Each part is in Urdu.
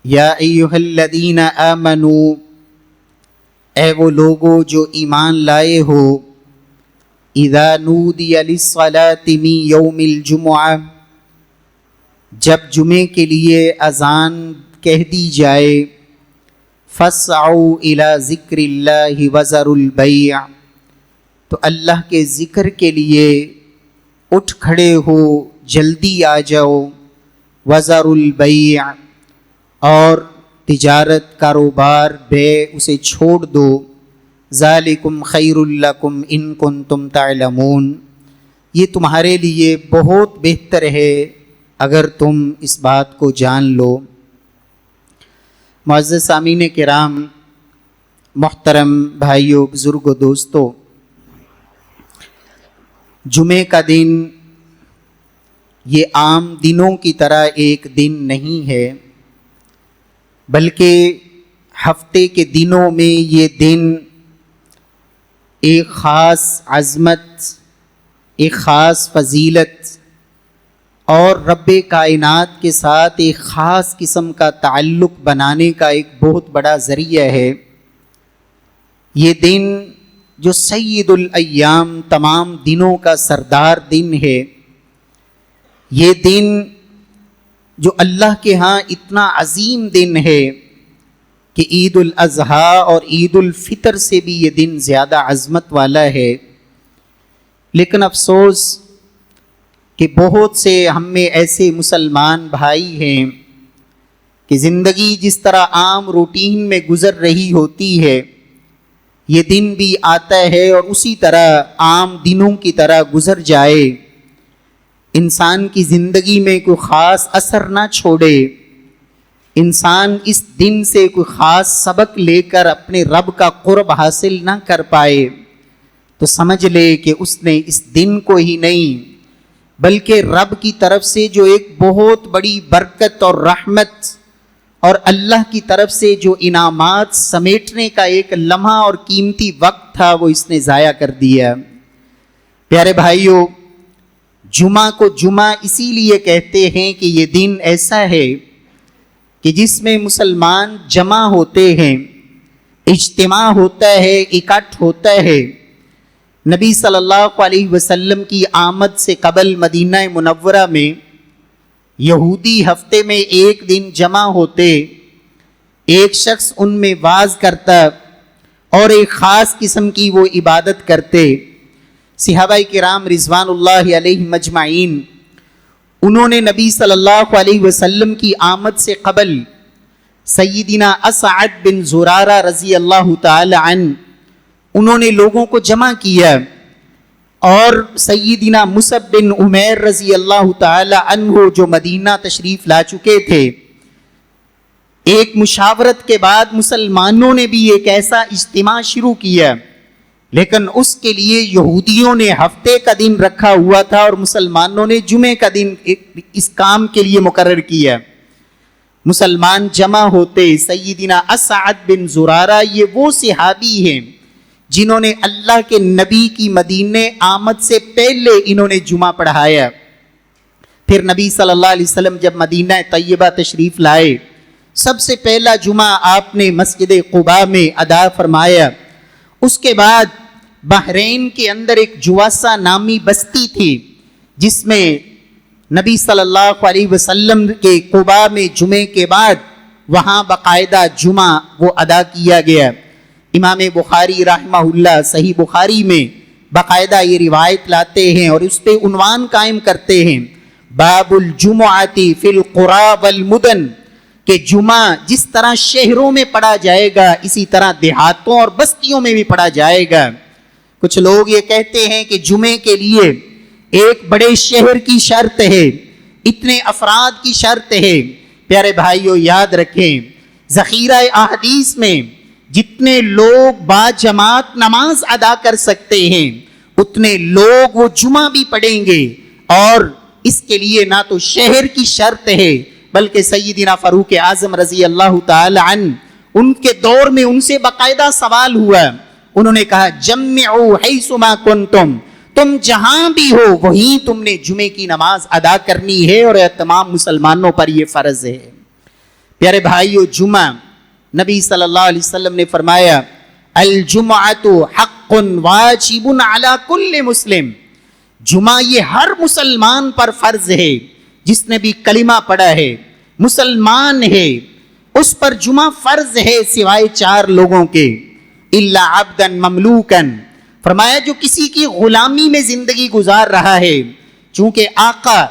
یا ایھا الذین آمنوا، اے وہ لوگو جو ایمان لائے ہو، اذا نودی للصلاۃ من یوم الجمعہ، جب جمعے کے لیے اذان کہہ دی جائے، فاسعوا الی ذکر اللہ وذروا البیع، تو اللہ کے ذکر کے لیے اٹھ کھڑے ہو، جلدی آ جاؤ، وذروا البیع، اور تجارت کاروبار بیع اسے چھوڑ دو، ذالکم خیر لکم ان کنتم تعلمون، یہ تمہارے لیے بہت بہتر ہے اگر تم اس بات کو جان لو۔ معزز سامعین کرام، محترم بھائیوں، بزرگوں، دوستوں، جمعے کا دن یہ عام دنوں کی طرح ایک دن نہیں ہے، بلکہ ہفتے کے دنوں میں یہ دن ایک خاص عظمت، ایک خاص فضیلت اور رب کائنات کے ساتھ ایک خاص قسم کا تعلق بنانے کا ایک بہت بڑا ذریعہ ہے۔ یہ دن جو سید الایام، تمام دنوں کا سردار دن ہے، یہ دن جو اللہ کے ہاں اتنا عظیم دن ہے کہ عید الاضحیٰ اور عید الفطر سے بھی یہ دن زیادہ عظمت والا ہے۔ لیکن افسوس کہ بہت سے ہم میں ایسے مسلمان بھائی ہیں کہ زندگی جس طرح عام روٹین میں گزر رہی ہوتی ہے، یہ دن بھی آتا ہے اور اسی طرح عام دنوں کی طرح گزر جائے، انسان کی زندگی میں کوئی خاص اثر نہ چھوڑے، انسان اس دن سے کوئی خاص سبق لے کر اپنے رب کا قرب حاصل نہ کر پائے، تو سمجھ لے کہ اس نے اس دن کو ہی نہیں بلکہ رب کی طرف سے جو ایک بہت بڑی برکت اور رحمت اور اللہ کی طرف سے جو انعامات سمیٹنے کا ایک لمحہ اور قیمتی وقت تھا، وہ اس نے ضائع کر دیا۔ پیارے بھائیوں، جمعہ کو جمعہ اسی لیے کہتے ہیں کہ یہ دن ایسا ہے کہ جس میں مسلمان جمع ہوتے ہیں، اجتماع ہوتا ہے، اکٹھ ہوتا ہے۔ نبی صلی اللہ علیہ وسلم کی آمد سے قبل مدینہ منورہ میں یہودی ہفتے میں ایک دن جمع ہوتے، ایک شخص ان میں وعظ کرتا اور ایک خاص قسم کی وہ عبادت کرتے۔ صحابہ کرام رضوان اللہ علیہم اجمعین، انہوں نے نبی صلی اللہ علیہ وسلم کی آمد سے قبل سیدنا اسعد بن زرارہ رضی اللہ تعالی عنہ، انہوں نے لوگوں کو جمع کیا اور سیدنا مصعب بن عمیر رضی اللہ تعالی عنہ جو مدینہ تشریف لا چکے تھے، ایک مشاورت کے بعد مسلمانوں نے بھی ایک ایسا اجتماع شروع کیا، لیکن اس کے لیے یہودیوں نے ہفتے کا دن رکھا ہوا تھا اور مسلمانوں نے جمعے کا دن اس کام کے لیے مقرر کیا۔ مسلمان جمع ہوتے، سیدنا اسعد بن زرارہ یہ وہ صحابی ہیں جنہوں نے اللہ کے نبی کی مدینہ آمد سے پہلے انہوں نے جمعہ پڑھایا۔ پھر نبی صلی اللہ علیہ وسلم جب مدینہ طیبہ تشریف لائے، سب سے پہلا جمعہ آپ نے مسجد قباء میں ادا فرمایا۔ اس کے بعد بحرین کے اندر ایک جواسہ نامی بستی تھی، جس میں نبی صلی اللہ علیہ وسلم کے قباء میں جمعے کے بعد وہاں باقاعدہ جمعہ وہ ادا کیا گیا۔ امام بخاری رحمہ اللہ صحیح بخاری میں باقاعدہ یہ روایت لاتے ہیں اور اس پہ عنوان قائم کرتے ہیں، باب الجمعۃ فی القری والمدن، کہ جمعہ جس طرح شہروں میں پڑھا جائے گا اسی طرح دیہاتوں اور بستیوں میں بھی پڑھا جائے گا۔ کچھ لوگ یہ کہتے ہیں کہ جمعے کے لیے ایک بڑے شہر کی شرط ہے، اتنے افراد کی شرط ہے۔ پیارے بھائیو، یاد رکھیں، ذخیرہ احادیث میں جتنے لوگ با جماعت نماز ادا کر سکتے ہیں اتنے لوگ وہ جمعہ بھی پڑھیں گے، اور اس کے لیے نہ تو شہر کی شرط ہے بلکہ سیدنا فاروق اعظم رضی اللہ تعالی عنہ، ان کے دور میں ان سے باقاعدہ سوال ہوا، انہوں نے کہا جمعوا حیثما کنتم، تم جہاں بھی ہو وہیں تم نے جمعے کی نماز ادا کرنی ہے اور تمام مسلمانوں پر یہ فرض ہے۔ پیارے بھائیو، جمعہ نبی صلی اللہ علیہ وسلم نے فرمایا الجمعۃ حق واجب علی کل مسلم، جمعہ یہ ہر مسلمان پر فرض ہے، جس نے بھی کلمہ پڑھا ہے، مسلمان ہے، اس پر جمعہ فرض ہے سوائے 4 لوگوں کے، الا عبدا مملوکا، فرمایا جو کسی کی غلامی میں زندگی گزار رہا ہے، چونکہ آقا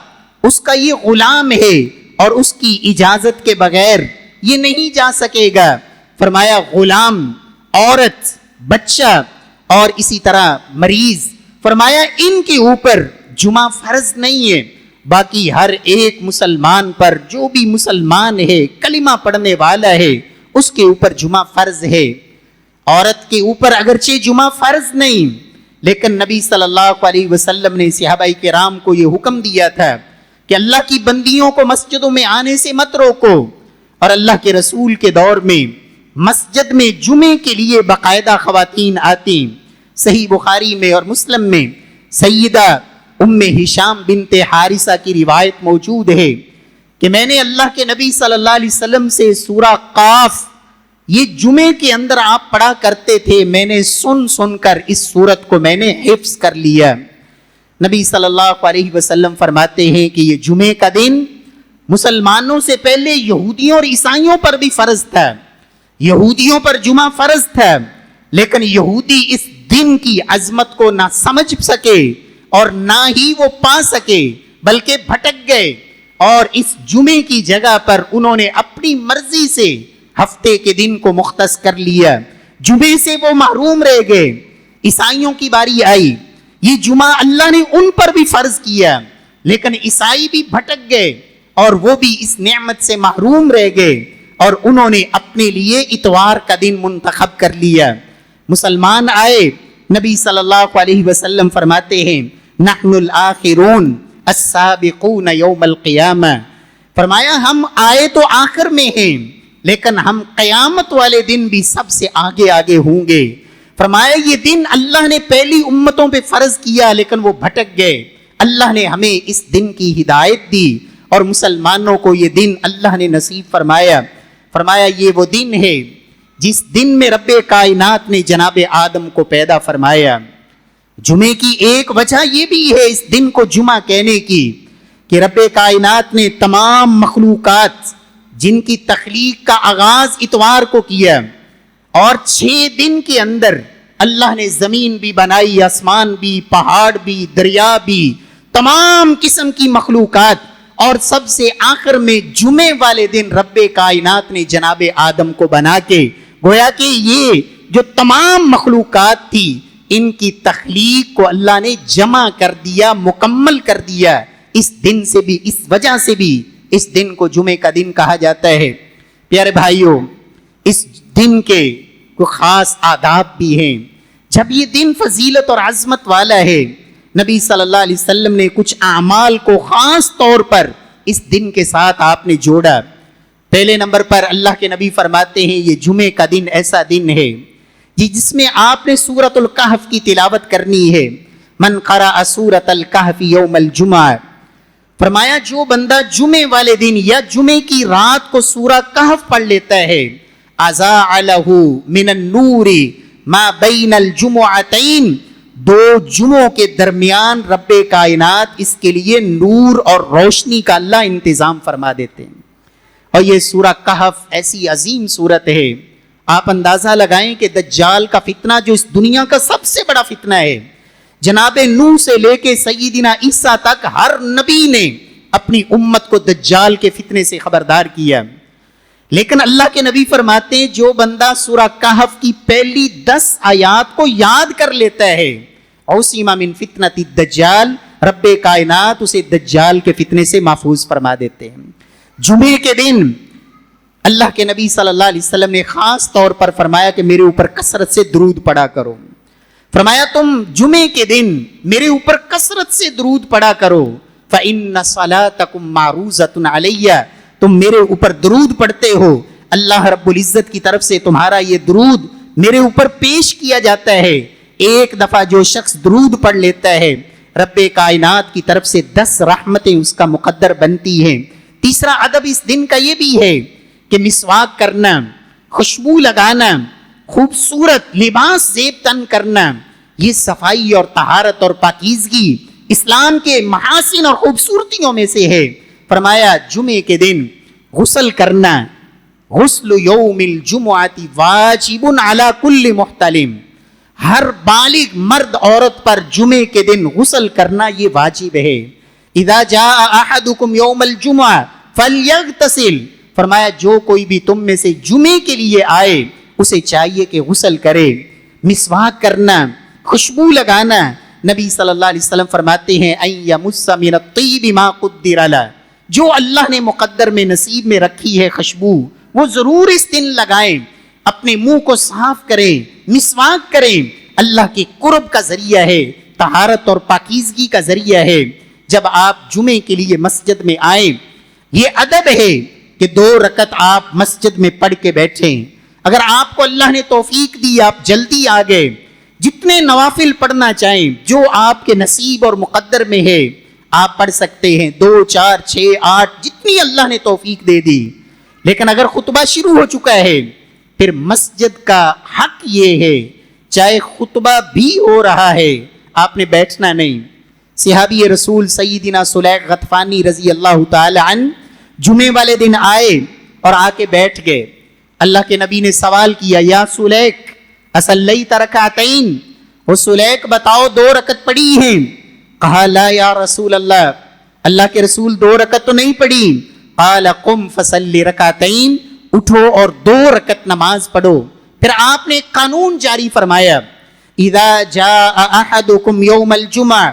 اس کا یہ غلام ہے اور اس کی اجازت کے بغیر یہ نہیں جا سکے گا، فرمایا غلام، عورت، بچہ اور اسی طرح مریض، فرمایا ان کے اوپر جمعہ فرض نہیں ہے، باقی ہر ایک مسلمان پر، جو بھی مسلمان ہے، کلمہ پڑھنے والا ہے، اس کے اوپر جمعہ فرض ہے۔ عورت کے اوپر اگرچہ جمعہ فرض نہیں، لیکن نبی صلی اللہ علیہ وسلم نے صحابہ کرام کو یہ حکم دیا تھا کہ اللہ کی بندیوں کو مسجدوں میں آنے سے مت روکو، اور اللہ کے رسول کے دور میں مسجد میں جمعے کے لیے باقاعدہ خواتین آتی۔ صحیح بخاری میں اور مسلم میں سیدہ ام ہشام بنت حارثہ کی روایت موجود ہے کہ میں نے اللہ کے نبی صلی اللہ علیہ وسلم سے سورہ قاف، یہ جمعے کے اندر آپ پڑھا کرتے تھے، میں نے سن کر اس سورت کو میں نے حفظ کر لیا۔ نبی صلی اللہ علیہ وسلم فرماتے ہیں کہ یہ جمعے کا دن مسلمانوں سے پہلے یہودیوں اور عیسائیوں پر بھی فرض تھا، یہودیوں پر جمعہ فرض تھا، لیکن یہودی اس دن کی عظمت کو نہ سمجھ سکے اور نہ ہی وہ پا سکے، بلکہ بھٹک گئے، اور اس جمعے کی جگہ پر انہوں نے اپنی مرضی سے ہفتے کے دن کو مختص کر لیا، جمعے سے وہ محروم رہ گئے۔ عیسائیوں کی باری آئی، یہ جمعہ اللہ نے ان پر بھی فرض کیا، لیکن عیسائی بھی بھٹک گئے اور وہ بھی اس نعمت سے محروم رہ گئے، اور انہوں نے اپنے لیے اتوار کا دن منتخب کر لیا۔ مسلمان آئے، نبی صلی اللہ علیہ وسلم فرماتے ہیں نحن الآخرون السابقون یوم القیامہ، فرمایا ہم آئے تو آخر میں ہیں، لیکن ہم قیامت والے دن بھی سب سے آگے آگے ہوں گے۔ فرمایا یہ دن اللہ نے پہلی امتوں پہ فرض کیا، لیکن وہ بھٹک گئے، اللہ نے ہمیں اس دن کی ہدایت دی اور مسلمانوں کو یہ دن اللہ نے نصیب فرمایا۔ فرمایا یہ وہ دن ہے جس دن میں رب کائنات نے جناب آدم کو پیدا فرمایا۔ جمعے کی ایک وجہ یہ بھی ہے اس دن کو جمعہ کہنے کی کہ رب کائنات نے تمام مخلوقات جن کی تخلیق کا آغاز اتوار کو کیا، اور 6 دن کے اندر اللہ نے زمین بھی بنائی، آسمان بھی، پہاڑ بھی، دریا بھی، تمام قسم کی مخلوقات، اور سب سے آخر میں جمعے والے دن رب کائنات نے جناب آدم کو بنا کے، گویا کہ یہ جو تمام مخلوقات تھی ان کی تخلیق کو اللہ نے جمع کر دیا، مکمل کر دیا۔ اس دن سے بھی، اس وجہ سے بھی اس دن کو جمعے کا دن کہا جاتا ہے۔ پیارے بھائیوں، اس دن کے کوئی خاص آداب بھی ہیں۔ جب یہ دن فضیلت اور عظمت والا ہے، نبی صلی اللہ علیہ وسلم نے کچھ اعمال کو خاص طور پر اس دن کے ساتھ آپ نے جوڑا۔ پہلے نمبر پر اللہ کے نبی فرماتے ہیں یہ جمعے کا دن ایسا دن ہے جس میں آپ نے سورۃ الکہف کی تلاوت کرنی ہے۔ من قرأ سورۃ الکہف یوم الجمعہ، فرمایا جو بندہ جمعے والے دن یا جمعے کی رات کو سورہ کہف پڑھ لیتا ہے، اضاء لہ من النور ما بین الجمعتین، 2 جمعوں کے درمیان رب کائنات اس کے لیے نور اور روشنی کا اللہ انتظام فرما دیتے ہیں۔ اور یہ سورہ کہف ایسی عظیم سورت ہے، آپ اندازہ لگائیں کہ دجال کا فتنہ جو اس دنیا کا سب سے بڑا فتنہ ہے، جناب نوح سے لے کے سیدنا عیسیٰ تک ہر نبی نے اپنی امت کو دجال کے فتنے سے خبردار کیا، لیکن اللہ کے نبی فرماتے ہیں جو بندہ سورہ کہف کی پہلی 10 آیات کو یاد کر لیتا ہے، عصم من فتنۃ الدجال، رب کائنات اسے دجال کے فتنے سے محفوظ فرما دیتے ہیں۔ جمعے کے دن اللہ کے نبی صلی اللہ علیہ وسلم نے خاص طور پر فرمایا کہ میرے اوپر کثرت سے درود پڑھا کرو، فرمایا تم جمعے کے دن میرے اوپر کثرت سے درود پڑھا کرو، فإن صلاتکم معروضۃ علیہ، تم میرے اوپر درود پڑھتے ہو، اللہ رب العزت کی طرف سے تمہارا یہ درود میرے اوپر پیش کیا جاتا ہے۔ ایک دفعہ جو شخص درود پڑھ لیتا ہے، رب کائنات کی طرف سے 10 رحمتیں اس کا مقدر بنتی ہیں۔ تیسرا ادب اس دن کا یہ بھی ہے کہ مسواک کرنا، خوشبو لگانا، خوبصورت لباس زیب تن کرنا، یہ صفائی اور طہارت اور پاکیزگی اسلام کے محاسن اور خوبصورتیوں میں سے ہے۔ فرمایا جمعے کے دن غسل کرنا، غسل یوم الجمعۃ واجب علی کل محتلم، ہر بالغ مرد عورت پر جمعے کے دن غسل کرنا یہ واجب ہے۔ اذا جاء احدکم یوم الجمعہ فلیغتسل، فرمایا جو کوئی بھی تم میں سے جمعے کے لیے آئے اسے چاہیے کہ غسل کرے۔ مسواک کرنا، خوشبو لگانا، نبی صلی اللہ علیہ وسلم فرماتے ہیں ان یمس من الطیب ما قدر له، جو اللہ نے مقدر میں نصیب میں رکھی ہے خوشبو وہ ضرور اس دن لگائیں، اپنے منہ کو صاف کریں، مسواک کریں، اللہ کے قرب کا ذریعہ ہے، طہارت اور پاکیزگی کا ذریعہ ہے۔ جب آپ جمعے کے لیے مسجد میں آئیں، یہ ادب ہے کہ 2 رکعت آپ مسجد میں پڑھ کے بیٹھیں۔ اگر آپ کو اللہ نے توفیق دی آپ جلدی آ گئے، جتنے نوافل پڑھنا چاہیں جو آپ کے نصیب اور مقدر میں ہے آپ پڑھ سکتے ہیں، 2 4 6 8 جتنی اللہ نے توفیق دے دی۔ لیکن اگر خطبہ شروع ہو چکا ہے پھر مسجد کا حق یہ ہے چاہے خطبہ بھی ہو رہا ہے آپ نے بیٹھنا نہیں۔ صحابی رسول سیدنا سلیق غطفانی رضی اللہ تعالی عنہ جمعے والے دن آئے اور آ کے بیٹھ گئے۔ اللہ کے نبی نے سوال کیا یا سلیق اصلیت رکعتین، وہ سلیق بتاؤ 2 رکعت پڑھی ہیں؟ کہا لا یا رسول اللہ، اللہ کے رسول 2 رکعت تو نہیں پڑھی۔ قال قم فصلی رکعتین، اٹھو اور 2 رکعت نماز پڑھو۔ پھر آپ نے ایک قانون جاری فرمایا اذا جاء احدکم یوم الجمعہ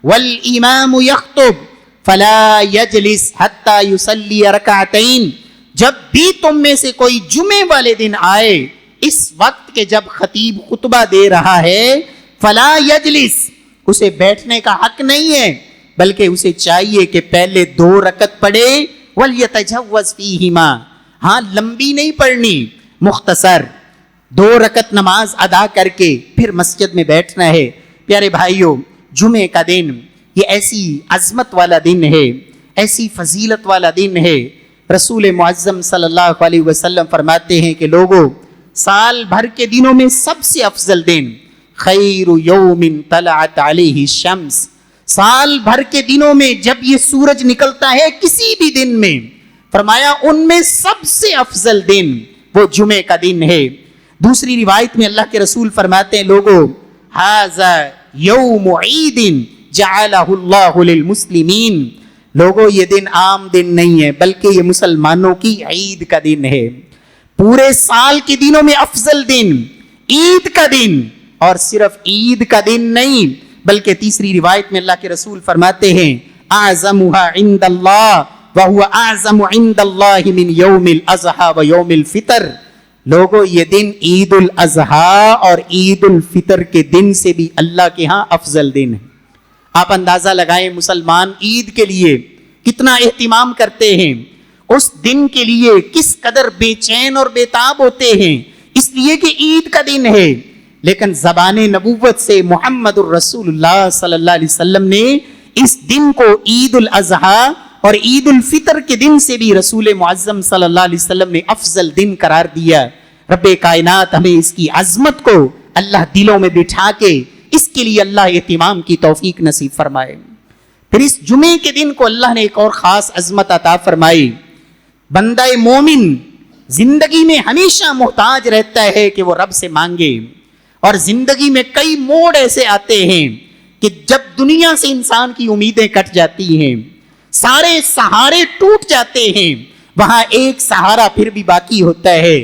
والامام یخطب فلا یجلس حتی یصلی رکعتین، جب بھی تم میں سے کوئی جمعے والے دن آئے اس وقت کے جب خطیب خطبہ دے رہا ہے فلا یجلس، اسے بیٹھنے کا حق نہیں ہے بلکہ اسے چاہیے کہ پہلے 2 رکعت پڑھے ولیتجوز فیہما، ہاں لمبی نہیں پڑھنی، مختصر 2 رکعت نماز ادا کر کے پھر مسجد میں بیٹھنا ہے۔ پیارے بھائیوں، جمعے کا دن یہ ایسی عظمت والا دن ہے، ایسی فضیلت والا دن ہے۔ رسول معظم صلی اللہ علیہ وسلم فرماتے ہیں کہ لوگوں، سال بھر کے دنوں میں سب سے افضل دن خیر یوم طلعت علیہ الشمس، سال بھر کے دنوں میں جب یہ سورج نکلتا ہے کسی بھی دن میں، فرمایا ان میں سب سے افضل دن وہ جمعے کا دن ہے۔ دوسری روایت میں اللہ کے رسول فرماتے ہیں لوگوں ھذا یوم عید جعلہ اللہ للمسلمین، لوگوں یہ دن عام دن نہیں ہے بلکہ یہ مسلمانوں کی عید کا دن ہے۔ پورے سال کے دنوں میں افضل دن عید کا دن، اور صرف عید کا دن نہیں بلکہ تیسری روایت میں اللہ کے رسول فرماتے ہیں اعظمها عند اللہ وهو اعظم عند اللہ من یوم الاضحی و یوم الفطر، لوگوں یہ دن عید الاضحی اور عید الفطر کے دن سے بھی اللہ کے ہاں افضل دن ہے۔ آپ اندازہ لگائیں مسلمان عید کے لیے کتنا اہتمام کرتے ہیں، اس دن کے لیے کس قدر بے چین اور بے تاب ہوتے ہیں، اس لیے کہ عید کا دن ہے۔ لیکن زبان نبوت سے محمد الرسول اللہ صلی اللہ علیہ وسلم نے اس دن کو عید الاضحی اور عید الفطر کے دن سے بھی رسول معظم صلی اللہ علیہ وسلم نے افضل دن قرار دیا۔ رب کائنات ہمیں اس کی عظمت کو اللہ دلوں میں بٹھا کے اس کے لیے اللہ اہتمام کی توفیق نصیب فرمائے۔ پھر اس جمعے کے دن کو اللہ نے ایک اور خاص عظمت عطا فرمائی۔ بندہ مومن زندگی میں ہمیشہ محتاج رہتا ہے کہ وہ رب سے مانگے، اور زندگی میں کئی موڑ ایسے آتے ہیں کہ جب دنیا سے انسان کی امیدیں کٹ جاتی ہیں، سارے سہارے ٹوٹ جاتے ہیں، وہاں ایک سہارا پھر بھی باقی ہوتا ہے،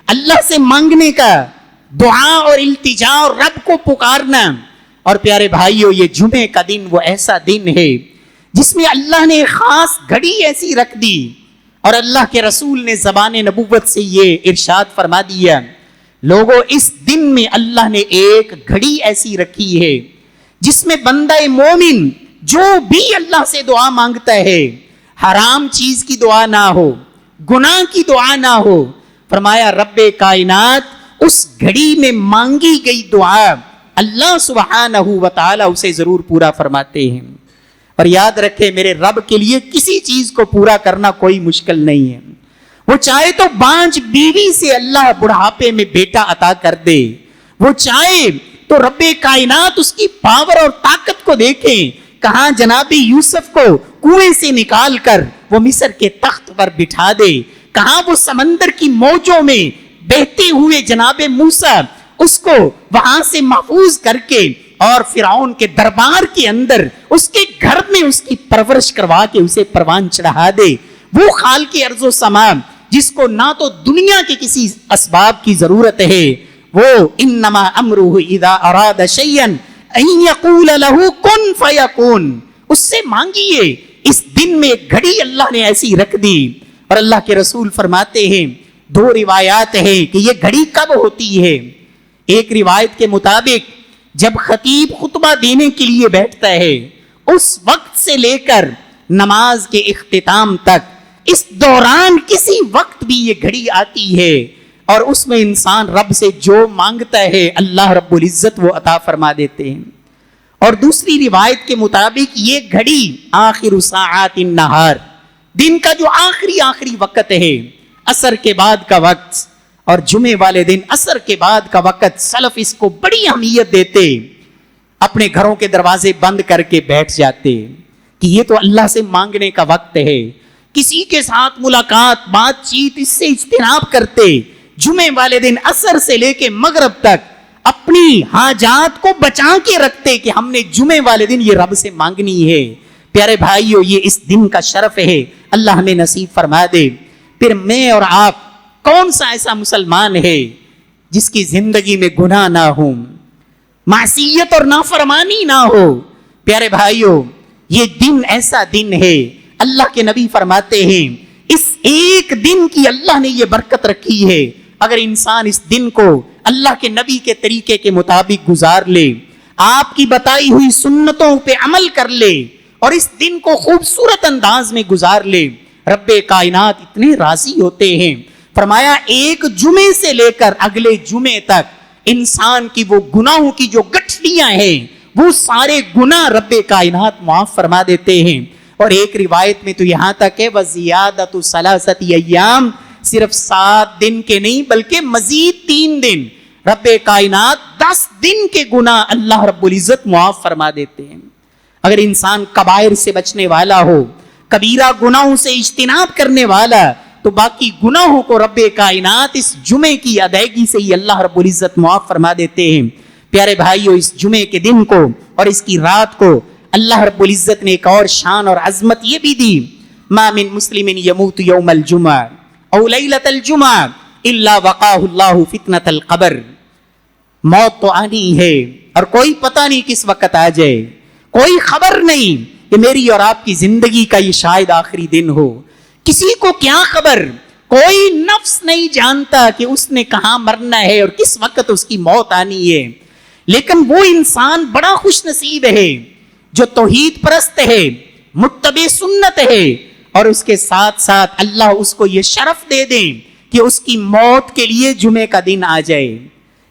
اللہ سے مانگنے کا، دعا اور التجا اور رب کو پکارنا۔ اور پیارے بھائیوں، یہ جمعے کا دن وہ ایسا دن ہے جس میں اللہ نے خاص گھڑی ایسی رکھ دی، اور اللہ کے رسول نے زبان نبوت سے یہ ارشاد فرما دیا لوگوں اس دن میں اللہ نے ایک گھڑی ایسی رکھی ہے جس میں بندہ مومن جو بھی اللہ سے دعا مانگتا ہے، حرام چیز کی دعا نہ ہو، گناہ کی دعا نہ ہو، فرمایا رب کائنات اس گھڑی میں مانگی گئی دعا اللہ سبحانہ و تعالی اسے ضرور پورا فرماتے ہیں۔ اور یاد رکھے میرے رب کے لیے کسی چیز کو پورا کرنا کوئی مشکل نہیں ہے، وہ چاہے تو بانج بیوی سے اللہ بڑھاپے میں بیٹا عطا کر دے، وہ چاہے تو رب کائنات اس کی پاور اور طاقت کو دیکھیں، کہاں جناب یوسف کو کنویں سے نکال کر وہ مصر کے تخت پر بٹھا دے، کہاں وہ سمندر کی موجوں میں بہتے ہوئے جناب موسیٰ اس کو وہاں سے محفوظ کر کے اور فرعون کے دربار کے اندر اس کے گھر میں اس کی پرورش کروا کے اسے پروان چڑھا دے۔ وہ خالق ارض و سما جس کو نہ تو دنیا کے کسی اسباب کی ضرورت ہے، وہ انما امرہ اذا اراد شیئا ان یقول له کن فیکون، اس سے مانگیے۔ اس دن میں ایک گھڑی اللہ نے ایسی رکھ دی، اور اللہ کے رسول فرماتے ہیں، دو روایات ہیں کہ یہ گھڑی کب ہوتی ہے۔ ایک روایت کے مطابق جب خطیب خطبہ دینے کے لیے بیٹھتا ہے اس وقت سے لے کر نماز کے اختتام تک، اس دوران کسی وقت بھی یہ گھڑی آتی ہے، اور اس میں انسان رب سے جو مانگتا ہے اللہ رب العزت وہ عطا فرما دیتے ہیں۔ اور دوسری روایت کے مطابق یہ گھڑی آخر ساعات النہار، دن کا جو آخری وقت ہے، عصر کے بعد کا وقت، اور جمعے والے دن عصر کے بعد کا وقت سلف اس کو بڑی اہمیت دیتے، اپنے گھروں کے دروازے بند کر کے بیٹھ جاتے کہ یہ تو اللہ سے مانگنے کا وقت ہے، کسی کے ساتھ ملاقات بات چیت اس سے اجتناب کرتے، جمعے والے دن عصر سے لے کے مغرب تک اپنی حاجات کو بچا کے رکھتے کہ ہم نے جمعے والے دن یہ رب سے مانگنی ہے۔ پیارے بھائیو، یہ اس دن کا شرف ہے، اللہ ہمیں نصیب فرما دے۔ پھر میں اور آپ کون سا ایسا مسلمان ہے جس کی زندگی میں گناہ نہ ہو، معصیت اور نافرمانی نہ ہو؟ پیارے بھائیو، یہ دن ایسا دن ہے، اللہ کے نبی فرماتے ہیں اس ایک دن کی اللہ نے یہ برکت رکھی ہے، اگر انسان اس دن کو اللہ کے نبی کے طریقے کے مطابق گزار لے، آپ کی بتائی ہوئی سنتوں پہ عمل کر لے اور اس دن کو خوبصورت انداز میں گزار لے، رب کائنات اتنے راضی ہوتے ہیں۔ فرمایا ایک جمعے سے لے کر اگلے جمعے تک انسان کی وہ گناہوں کی جو گٹھلیاں ہیں وہ سارے گناہ رب کائنات معاف فرما دیتے ہیں۔ اور ایک روایت میں تو یہاں تک ہے وَزِيَادَةُ ثَلَاثَةِ أَيَّامٍ، صرف 7 دن کے نہیں بلکہ مزید 3 دن رب کائنات 10 دن کے گناہ اللہ رب العزت معاف فرما دیتے ہیں۔ اگر انسان کبائر سے بچنے والا ہو، کبیرہ گناہوں سے اجتناب کرنے والا، تو باقی گناہوں کو رب کائنات اس جمعے کی ادائیگی سے ہی اللہ رب العزت معاف فرما دیتے ہیں۔ پیارے بھائیو، اس جمعے کے دن کو اور اس کی رات کو اللہ رب العزت نے ایک اور شان اور عظمت یہ بھی دی، ما من مسلم یموت یوم الجمعہ او لیلۃ الجمعہ الا وقاہ اللہ فتنۃ القبر۔ موت تو آنی ہے اور کوئی پتہ نہیں کس وقت آ جائے، کوئی خبر نہیں کہ میری اور آپ کی زندگی کا یہ شاید آخری دن ہو، کسی کو کیا خبر، کوئی نفس نہیں جانتا کہ اس نے کہاں مرنا ہے اور کس وقت اس کی موت آنی ہے۔ لیکن وہ انسان بڑا خوش نصیب ہے جو توحید پرست ہے، متبع سنت ہے، اور اس کے ساتھ ساتھ اللہ اس کو یہ شرف دے دیں کہ اس کی موت کے لیے جمعے کا دن آ جائے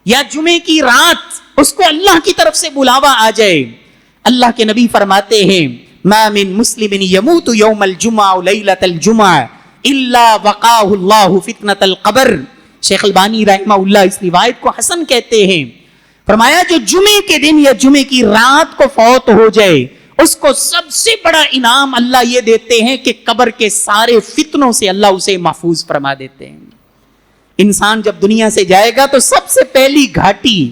یا جمعے کی رات اس کو اللہ کی طرف سے بلاوا آ جائے۔ اللہ کے نبی فرماتے ہیں ما من مسلم یموت یوم الجمعہ و لیلۃ الجمعہ الا وقاہ اللہ فتنۃ القبر۔ شیخ البانی رحمہ اللہ اس روایت کو حسن کہتے ہیں، فرمایا جو جمعے کے دن یا جمعے کی رات کو فوت ہو جائے اس کو سب سے بڑا انعام اللہ یہ دیتے ہیں کہ قبر کے سارے فتنوں سے اللہ اسے محفوظ فرما دیتے ہیں۔ انسان جب دنیا سے جائے گا تو سب سے پہلی گھاٹی،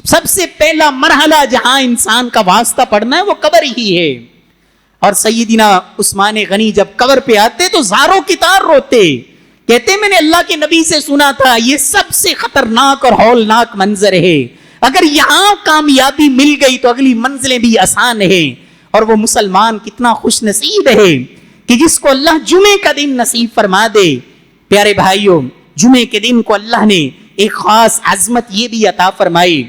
سب سے پہلا مرحلہ جہاں انسان کا واسطہ پڑنا ہے وہ قبر ہی ہے۔ اور سیدنا عثمان غنی جب قبر پہ آتے تو زاروں کی طرح روتے، کہتے میں نے اللہ کے نبی سے سنا تھا یہ سب سے خطرناک اور ہولناک منظر ہے، اگر یہاں کامیابی مل گئی تو اگلی منزلیں بھی آسان ہیں۔ اور وہ مسلمان کتنا خوش نصیب ہے کہ جس کو اللہ جمعے کا دن نصیب فرما دے۔ پیارے بھائیوں، جمعے کے دن کو اللہ نے ایک خاص عظمت یہ بھی عطا فرمائی۔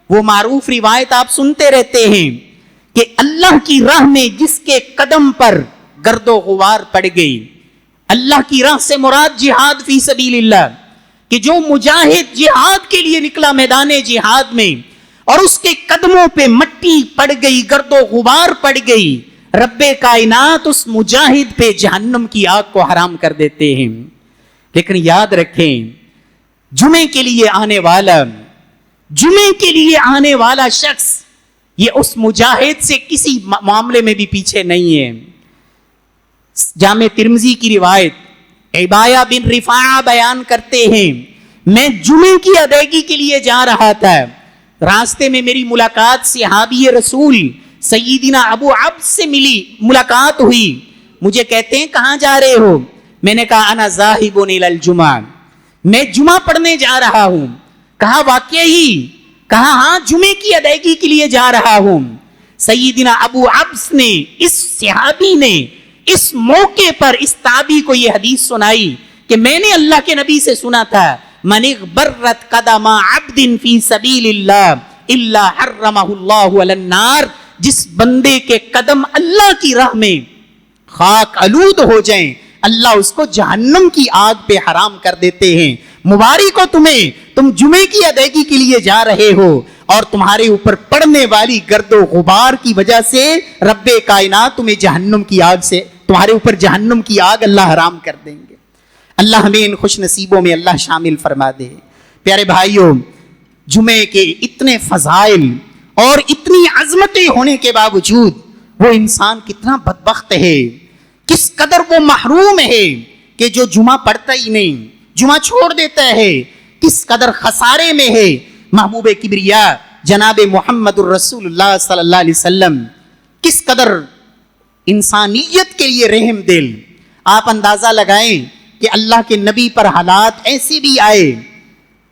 وہ معروف روایت آپ سنتے رہتے ہیں کہ اللہ کی راہ میں جس کے قدم پر گرد و غبار پڑ گئی، اللہ کی راہ سے مراد جہاد فی سبیل اللہ، کہ جو مجاہد جہاد کے لیے نکلا میدان جہاد میں اور اس کے قدموں پہ مٹی پڑ گئی، گرد و غبار پڑ گئی، رب کائنات اس مجاہد پہ جہنم کی آگ کو حرام کر دیتے ہیں۔ لیکن یاد رکھیں جمعے کے لیے آنے والا شخص یہ اس مجاہد سے کسی معاملے میں بھی پیچھے نہیں ہے. جامع ترمذی کی روایت عبایہ بن رفاعہ بیان کرتے ہیں میں جمعے کی ادائیگی کے لیے جا رہا تھا, راستے میں میری ملاقات صحابی رسول سیدنا ابو عبس سے ملاقات ہوئی. مجھے کہتے ہیں کہاں جا رہے ہو؟ میں نے کہا انا ذاہب الی الجمعہ, میں جمعہ پڑھنے جا رہا ہوں. کہا واقعی؟ کہا ہاں جمعے کی ادائیگی کے لیے جا رہا ہوں. سیدنا ابو عبس نے, اس صحابی نے اس موقع پر اس تابعی کو یہ حدیث سنائی کہ میں نے اللہ کے نبی سے سنا تھا من اغبرت قدم عبد فی سبیل اللہ الا حرمہ اللہ علی النار, جس بندے کے قدم اللہ کی راہ میں خاک آلود ہو جائیں اللہ اس کو جہنم کی آگ پہ حرام کر دیتے ہیں. مبارک ہو تمہیں, تم جمعے کی ادائیگی کے لیے جا رہے ہو اور تمہارے اوپر پڑنے والی گرد و غبار کی وجہ سے رب کائنات تمہیں جہنم کی آگ سے, تمہارے اوپر جہنم کی آگ اللہ حرام کر دیں گے. اللہ ہمیں ان خوش نصیبوں میں اللہ شامل فرما دے. پیارے بھائیوں, جمعے کے اتنے فضائل اور اتنی عظمتیں ہونے کے باوجود وہ انسان کتنا بدبخت ہے, کس قدر وہ محروم ہے کہ جو جمعہ پڑھتا ہی نہیں, جمعہ چھوڑ دیتا ہے, کس قدر خسارے میں ہے. محبوب کبریا جناب محمد الرسول اللہ صلی اللہ علیہ وسلم کس قدر انسانیت کے لیے رحم دل. آپ اندازہ لگائیں کہ اللہ کے نبی پر حالات ایسے بھی آئے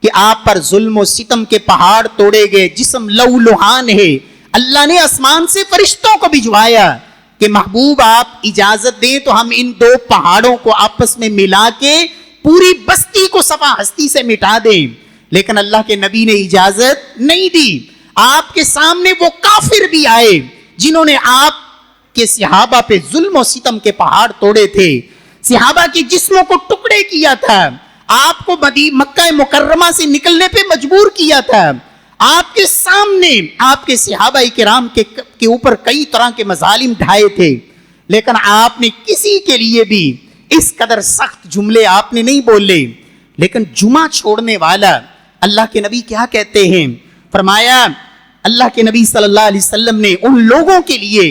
کہ آپ پر ظلم و ستم کے پہاڑ توڑے گئے, جسم لہو لہان ہے. اللہ نے آسمان سے فرشتوں کو بھجوایا کہ محبوب آپ اجازت دیں تو ہم ان دو پہاڑوں کو آپس میں ملا کے پوری بستی کو صفا ہستی سے مٹا دیں. لیکن اللہ کے نبی نے اجازت نہیں دی. آپ کے سامنے وہ کافر بھی آئے جنہوں نے آپ کے صحابہ پہ ظلم و ستم کے پہاڑ توڑے تھے, صحابہ کے جسموں کو ٹکڑے کیا تھا, آپ کو مکہ مکرمہ سے نکلنے پہ مجبور کیا تھا. آپ کے سامنے آپ کے صحابہ کرام کے اوپر کئی طرح کے مظالم ڈھائے تھے, لیکن آپ نے کسی کے لیے بھی اس قدر سخت جملے آپ نے نہیں بولے. لیکن جمعہ چھوڑنے والا اللہ کے نبی کیا کہتے ہیں؟ فرمایا اللہ کے نبی صلی اللہ علیہ وسلم نے ان لوگوں کے لیے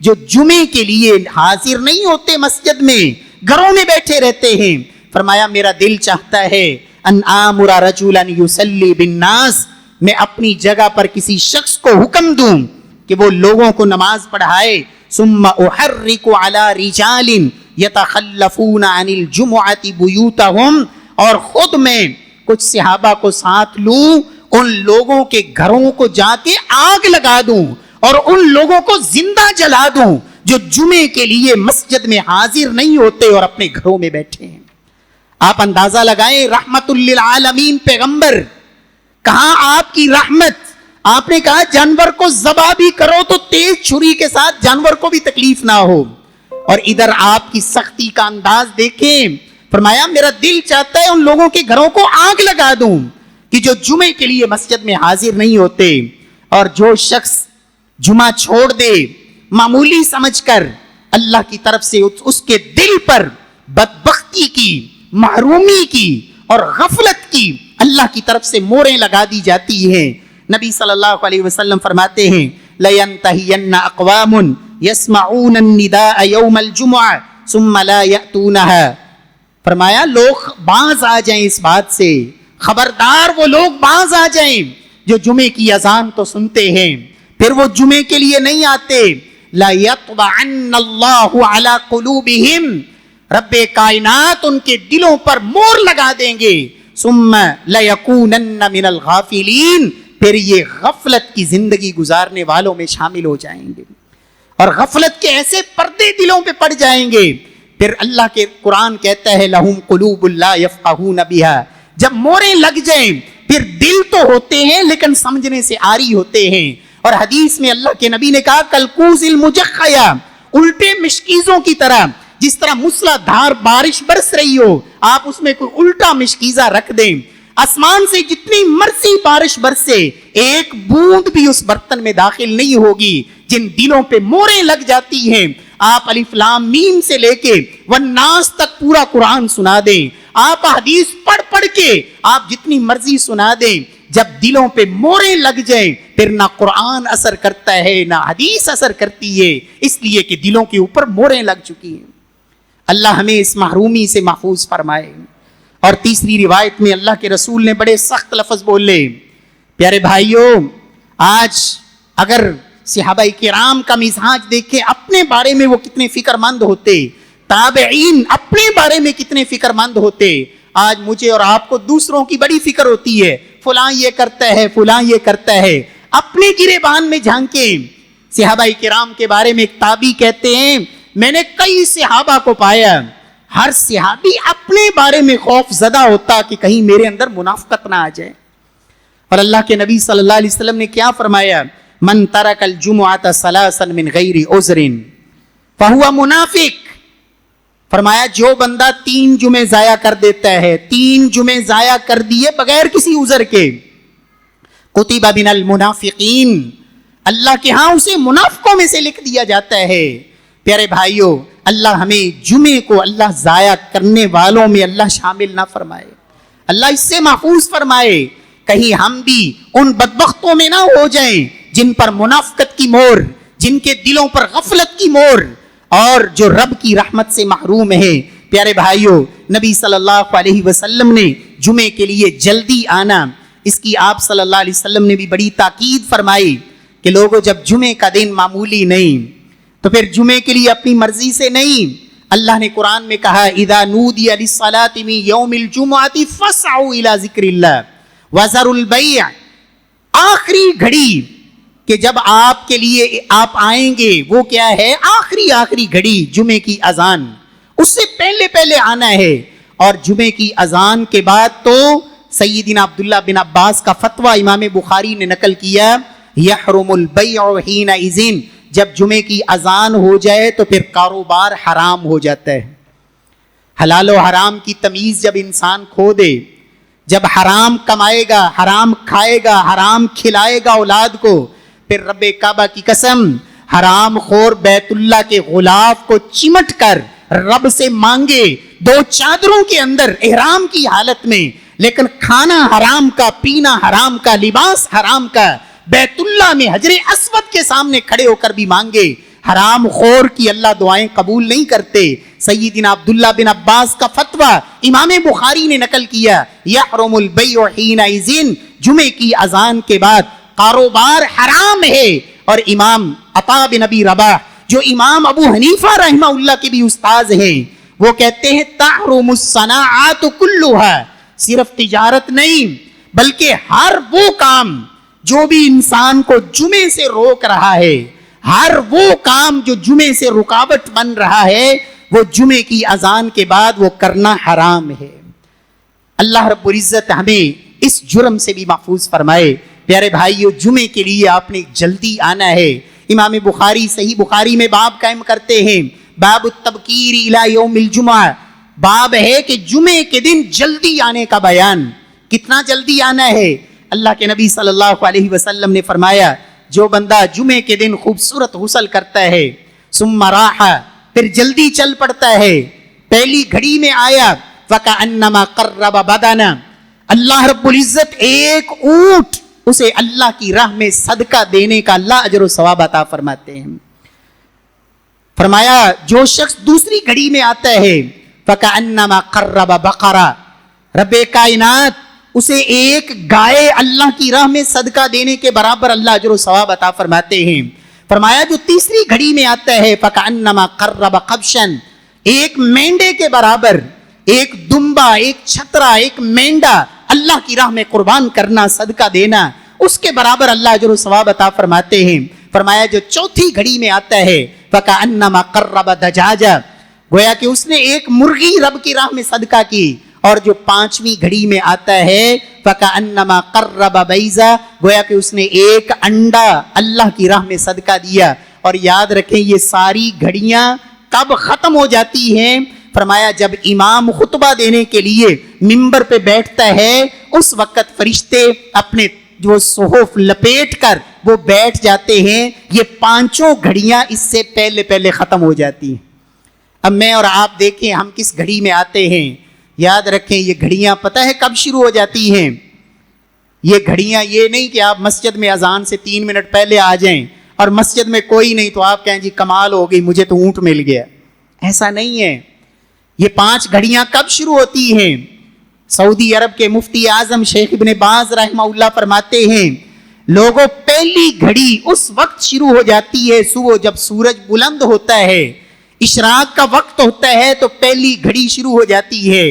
جو جمعے کے لیے حاضر نہیں ہوتے مسجد میں, گھروں میں بیٹھے رہتے ہیں, فرمایا میرا دل چاہتا ہے ان آمر رجلا یصلی بالناس, میں اپنی جگہ پر کسی شخص کو حکم دوں کہ وہ لوگوں کو نماز پڑھائے. ثم احرک علی رجال یتخلفون عن الجمعۃ بیوتہم, اور خود میں کچھ صحابہ کو ساتھ لوں, ان لوگوں کے گھروں کو جا کے آگ لگا دوں اور ان لوگوں کو زندہ جلا دوں جو جمعے کے لیے مسجد میں حاضر نہیں ہوتے اور اپنے گھروں میں بیٹھے ہیں. آپ اندازہ لگائیں رحمت للعالمین پیغمبر, کہاں آپ کی رحمت. آپ نے کہا جانور کو ذبح بھی کرو تو تیز چھری کے ساتھ جانور کو بھی تکلیف نہ ہو, اور ادھر آپ کی سختی کا انداز دیکھیں. فرمایا میرا دل چاہتا ہے ان لوگوں کے گھروں کو آگ لگا دوں کہ جو جمعے کے لیے مسجد میں حاضر نہیں ہوتے. اور جو شخص جمعہ چھوڑ دے معمولی سمجھ کر, اللہ کی طرف سے اس کے دل پر بدبختی کی, محرومی کی اور غفلت کی اللہ کی طرف سے موریں لگا دی جاتی ہیں. نبی صلی اللہ علیہ وسلم فرماتے ہیں لَيَنْتَهِيَنَّ أَقْوَامٌ يَسْمَعُونَ النِّدَاءَ يَوْمَ الْجُمُعَةِ ثُمَّ لَا يَأْتُونَهَا. فرمایا لوگ باز آ جائیں اس بات سے, خبردار وہ لوگ باز آ جائیں جو جمعے کی اذان تو سنتے ہیں پھر وہ جمعے کے لیے نہیں آتے. لا يطبعن اللہ علی قلوبہم, رب کائنات ان کے دلوں پر مور لگا دیں گے. ثم لیکونن من الغافلین, پھر یہ غفلت کی زندگی گزارنے والوں میں شامل ہو جائیں گے اور غفلت کے ایسے پردے دلوں پہ پڑ جائیں گے. پھر اللہ کے قرآن کہتا ہے لہم قلوب لا یفقہون بہا, جب موریں لگ جائیں پھر دل تو ہوتے ہیں لیکن سمجھنے سے عاری ہوتے ہیں. اور حدیث میں اللہ کے نبی نے کہا کلکوز المجخیا, الٹے مشکیزوں کی طرح, جس طرح موسلا دھار بارش برس رہی ہو آپ اس میں کوئی الٹا مشکیزہ رکھ دیں, آسمان سے جتنی مرضی بارش برسے ایک بوند بھی اس برتن میں داخل نہیں ہوگی. جن دلوں پہ موریں لگ جاتی ہیں, آپ الف لام میم سے لے کے والناس تک پورا قرآن سنا دیں, آپ حدیث پڑھ پڑھ کے آپ جتنی مرضی سنا دیں، جب دلوں پہ موریں لگ جائیں پھر نہ قرآن اثر کرتا ہے نہ حدیث اثر کرتی ہے، اس لیے کہ دلوں کے اوپر موریں لگ چکی ہیں۔ اللہ ہمیں اس محرومی سے محفوظ فرمائے۔ اور تیسری روایت میں اللہ کے رسول نے بڑے سخت لفظ بولے۔ پیارے بھائیوں، آج اگر صحابہ کرام کا مزاج دیکھیں، اپنے بارے میں وہ کتنے فکر مند ہوتے، تابعین اپنے بارے میں کتنے فکر مند ہوتے۔ آج مجھے اور آپ کو دوسروں کی بڑی فکر ہوتی ہے، فلاں یہ کرتا ہے، فلاں یہ کرتا ہے، اپنے گریبان میں جھانکیں۔ صحابہ کرام کے بارے میں ایک تابعی کہتے ہیں، میں نے کئی صحابہ کو پایا، ہر صحابی اپنے بارے میں خوف زدہ ہوتا کہ کہیں میرے اندر منافقت نہ آ جائے۔ اور اللہ کے نبی صلی اللہ علیہ وسلم نے کیا فرمایا؟ من ترک الجمعۃ ثلاثا من غیر عذر فہو منافق۔ فرمایا جو بندہ 3 جمعے ضائع کر دیتا ہے، 3 جمعے ضائع کر دیے بغیر کسی عذر کے، کتب من المنافقین، اللہ کے ہاں اسے منافقوں میں سے لکھ دیا جاتا ہے۔ پیارے بھائیوں، اللہ ہمیں جمعے کو اللہ ضائع کرنے والوں میں اللہ شامل نہ فرمائے، اللہ اس سے محفوظ فرمائے۔ کہیں ہم بھی ان بدبختوں میں نہ ہو جائیں جن پر منافقت کی مور، جن کے دلوں پر غفلت کی مور، اور جو رب کی رحمت سے محروم ہے۔ پیارے بھائیوں، نبی صلی اللہ علیہ وسلم نے جمعے کے لیے جلدی آنا، اس کی آپ صلی اللہ علیہ وسلم نے بھی بڑی تاکید فرمائی کہ لوگوں جب جمعے کا دن معمولی نہیں تو پھر جمعے کے لیے اپنی مرضی سے نہیں۔ اللہ نے قرآن میں کہا اذا نودی للصلاۃ من یوم الجمعۃ فاسعوا الی ذکر اللہ وذروا البیع، آخری گھڑی کہ جب آپ کے لیے آپ آئیں گے وہ کیا ہے؟ آخری گھڑی جمعے کی اذان، اس سے پہلے آنا ہے۔ اور جمعے کی اذان کے بعد تو سیدنا عبداللہ بن عباس کا فتویٰ امام بخاری نے نقل کیا، یحرم البیع حینئذ، جب جمعے کی اذان ہو جائے تو پھر کاروبار حرام ہو جاتا ہے۔ حلال و حرام کی تمیز جب انسان کھو دے، جب حرام کمائے گا، حرام کھائے گا، حرام کھلائے گا اولاد کو، پھر رب کعبہ کی قسم حرام خور بیت اللہ کے غلاف کو چمٹ کر رب سے مانگے 2 چادروں کے اندر احرام کی حالت میں، لیکن کھانا حرام کا، پینا حرام کا، لباس حرام کا، بیت اللہ میں حجر اسود کے سامنے کھڑے ہو کر بھی مانگے، حرام خور کی اللہ دعائیں قبول نہیں کرتے۔ سیدنا عبداللہ بن عباس کا فتویٰ امام بخاری نے نقل کیا، یحرم البیع حینئذ، جمعے کی اذان کے بعد کاروبار حرام ہے۔ اور امام عطا بن ابی رباح جو امام ابو حنیفہ رحمہ اللہ کے بھی استاذ ہیں، وہ کہتے ہیں تحرم الصناعات کلھا، صرف تجارت نہیں بلکہ ہر وہ کام جو بھی انسان کو جمعے سے روک رہا ہے، ہر وہ کام جو جمعے سے رکاوٹ بن رہا ہے، وہ جمعے کی اذان کے بعد وہ کرنا حرام ہے۔ اللہ رب العزت ہمیں اس جرم سے بھی محفوظ فرمائے۔ پیارے بھائیو، جمعے کے لیے آپ نے جلدی آنا ہے۔ امام بخاری صحیح بخاری میں باب قائم کرتے ہیں، باب التبکیر الی یوم الجمعہ، باب ہے کہ جمعے کے دن جلدی آنے کا بیان۔ کتنا جلدی آنا ہے؟ اللہ کے نبی صلی اللہ علیہ وسلم نے فرمایا، جو بندہ جمعے کے دن خوبصورت غسل کرتا ہے، ثم راح، پھر جلدی چل پڑتا ہے، پہلی گھڑی میں آیا، فکأنما قرب بدنا، اللہ رب العزت ایک اونٹ اسے اللہ کی راہ میں صدقہ دینے کا اللہ اجر و ثواب عطا فرماتے ہیں۔ فرمایا جو شخص دوسری گھڑی میں آتا ہے، فکأنما قرب بقرہ، رب کائنات اسے ایک گائے اللہ کی راہ میں صدقہ دینے کے برابر اللہ اجر و ثواب عطا فرماتے ہیں۔ فرمایا جو تیسری گھڑی میں آتا ہے، فکأنما قرب قبشا، ایک مینڈے کے برابر، ایک دمبا، ایک چھترا، ایک مینڈا اللہ کی راہ میں قربان کرنا، صدقہ دینا، اس کے برابر اللہ اجر و ثواب عطا فرماتے ہیں۔ فرمایا جو چوتھی گھڑی میں آتا ہے، فکأنما قرب دجاجہ، گویا کہ اس نے ایک مرغی رب کی راہ میں صدقہ کی۔ اور جو پانچویں گھڑی میں آتا ہے، فکأنما قرب بیضہ، گویا کہ اس نے ایک انڈا اللہ کی راہ میں صدقہ دیا۔ اور یاد رکھیں یہ ساری گھڑیاں کب ختم ہو جاتی ہیں؟ فرمایا جب امام خطبہ دینے کے لیے منبر پہ بیٹھتا ہے، اس وقت فرشتے اپنے جو صحف لپیٹ کر وہ بیٹھ جاتے ہیں، یہ پانچوں گھڑیاں اس سے پہلے ختم ہو جاتی ہیں۔ اب میں اور آپ دیکھیں ہم کس گھڑی میں آتے ہیں۔ یاد رکھیں یہ گھڑیاں پتہ ہے کب شروع ہو جاتی ہیں؟ یہ گھڑیاں یہ نہیں کہ آپ مسجد میں اذان سے 3 منٹ پہلے آ جائیں اور مسجد میں کوئی نہیں تو آپ کہیں جی کمال ہو گئی مجھے تو اونٹ مل گیا. ایسا نہیں ہے. یہ 5 گھڑیاں کب شروع ہوتی ہیں؟ سعودی عرب کے مفتی اعظم شیخ ابن باز رحمہ اللہ فرماتے ہیں لوگوں پہلی گھڑی اس وقت شروع ہو جاتی ہے صبح جب سورج بلند ہوتا ہے, اشراق کا وقت ہوتا ہے تو پہلی گھڑی شروع ہو جاتی ہے.